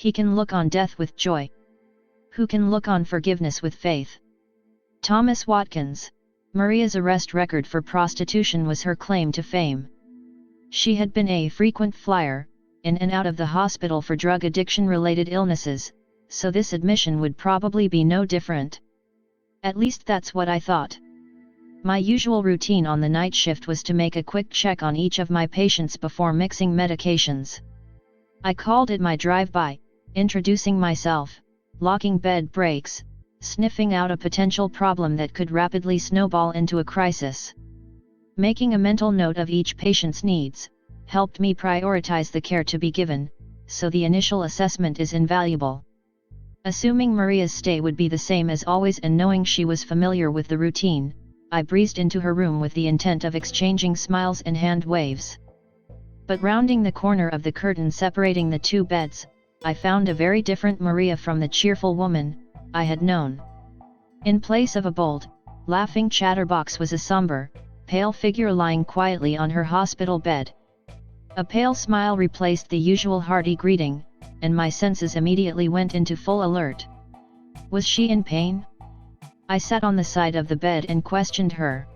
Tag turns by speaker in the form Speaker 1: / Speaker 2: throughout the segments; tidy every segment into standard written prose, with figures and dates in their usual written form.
Speaker 1: He can look on death with joy. Who can look on forgiveness with faith? Thomas Watkins. Maria's arrest record for prostitution was her claim to fame. She had been a frequent flyer, in and out of the hospital for drug addiction-related illnesses, so this admission would probably be no different. At least that's what I thought. My usual routine on the night shift was to make a quick check on each of my patients before mixing medications. I called it my drive-by, introducing myself, locking bed breaks, sniffing out a potential problem that could rapidly snowball into a crisis. Making a mental note of each patient's needs helped me prioritize the care to be given, so the initial assessment is invaluable. Assuming Maria's stay would be the same as always and knowing she was familiar with the routine, I breezed into her room with the intent of exchanging smiles and hand waves. But rounding the corner of the curtain separating the two beds, I found a very different Maria from the cheerful woman I had known. In place of a bold, laughing chatterbox was a somber, pale figure lying quietly on her hospital bed. A pale smile replaced the usual hearty greeting, and my senses immediately went into full alert. Was she in pain? I sat on the side of the bed and questioned her.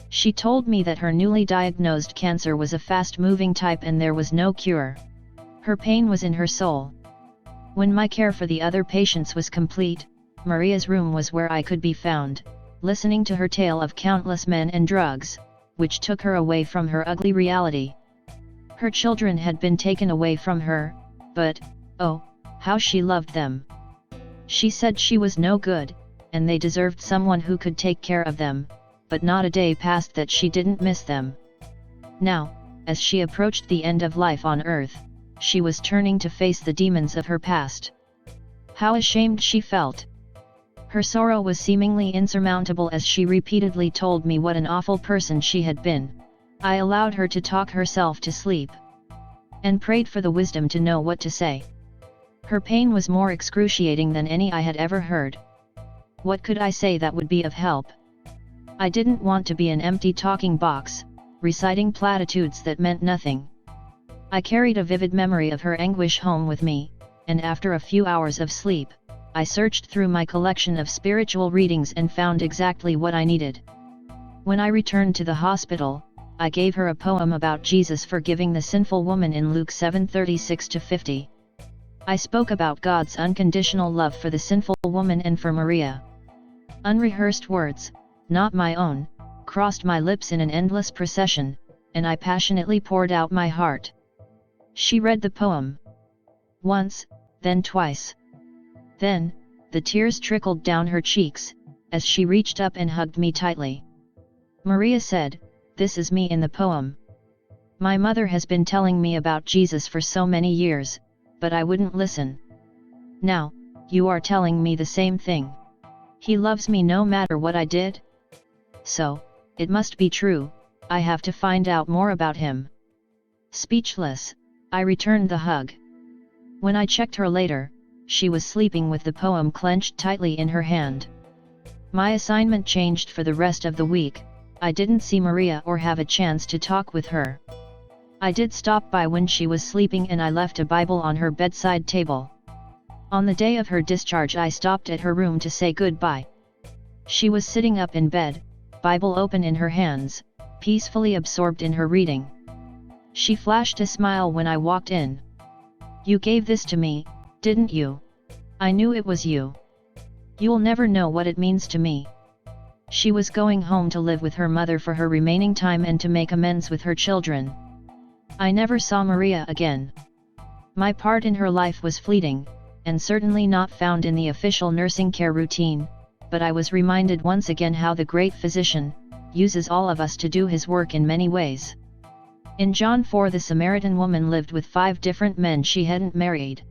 Speaker 1: She told me that her newly diagnosed cancer was a fast-moving type and there was no cure. Her pain was in her soul. When my care for the other patients was complete, Maria's room was where I could be found, listening to her tale of countless men and drugs, which took her away from her ugly reality. Her children had been taken away from her, but, oh, how she loved them. She said she was no good, and they deserved someone who could take care of them, but not a day passed that she didn't miss them. Now, as she approached the end of life on earth, she was turning to face the demons of her past. How ashamed she felt. Her sorrow was seemingly insurmountable as she repeatedly told me what an awful person she had been. I allowed her to talk herself to sleep, and prayed for the wisdom to know what to say. Her pain was more excruciating than any I had ever heard. What could I say that would be of help? I didn't want to be an empty talking box, reciting platitudes that meant nothing. I carried a vivid memory of her anguish home with me, and after a few hours of sleep, I searched through my collection of spiritual readings and found exactly what I needed. When I returned to the hospital, I gave her a poem about Jesus forgiving the sinful woman in Luke 7:36-50. I spoke about God's unconditional love for the sinful woman and for Maria. Unrehearsed words, not my own, crossed my lips in an endless procession, and I passionately poured out my heart. She read the poem. Once, then twice. Then, the tears trickled down her cheeks, as she reached up and hugged me tightly. Maria said, "This is me in the poem. My mother has been telling me about Jesus for so many years, but I wouldn't listen. Now, you are telling me the same thing. He loves me no matter what I did? So, it must be true, I have to find out more about him." Speechless, I returned the hug. When I checked her later, she was sleeping with the poem clenched tightly in her hand. My assignment changed for the rest of the week. I didn't see Maria or have a chance to talk with her. I did stop by when she was sleeping and I left a Bible on her bedside table. On the day of her discharge I stopped at her room to say goodbye. She was sitting up in bed, Bible open in her hands, peacefully absorbed in her reading. She flashed a smile when I walked in. "You gave this to me, didn't you? I knew it was you. You'll never know what it means to me." She was going home to live with her mother for her remaining time and to make amends with her children. I never saw Maria again. My part in her life was fleeting, and certainly not found in the official nursing care routine, but I was reminded once again how the great physician uses all of us to do his work in many ways. In John 4, the Samaritan woman lived with 5 different men she hadn't married.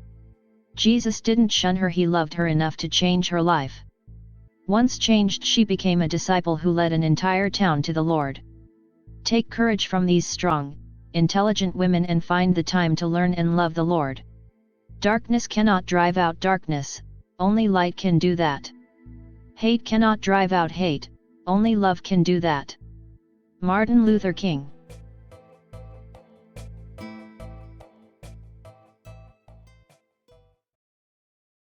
Speaker 1: Jesus didn't shun her, he loved her enough to change her life. Once changed, she became a disciple who led an entire town to the Lord. Take courage from these strong, intelligent women and find the time to learn and love the Lord. Darkness cannot drive out darkness, only light can do that. Hate cannot drive out hate, only love can do that. Martin Luther King.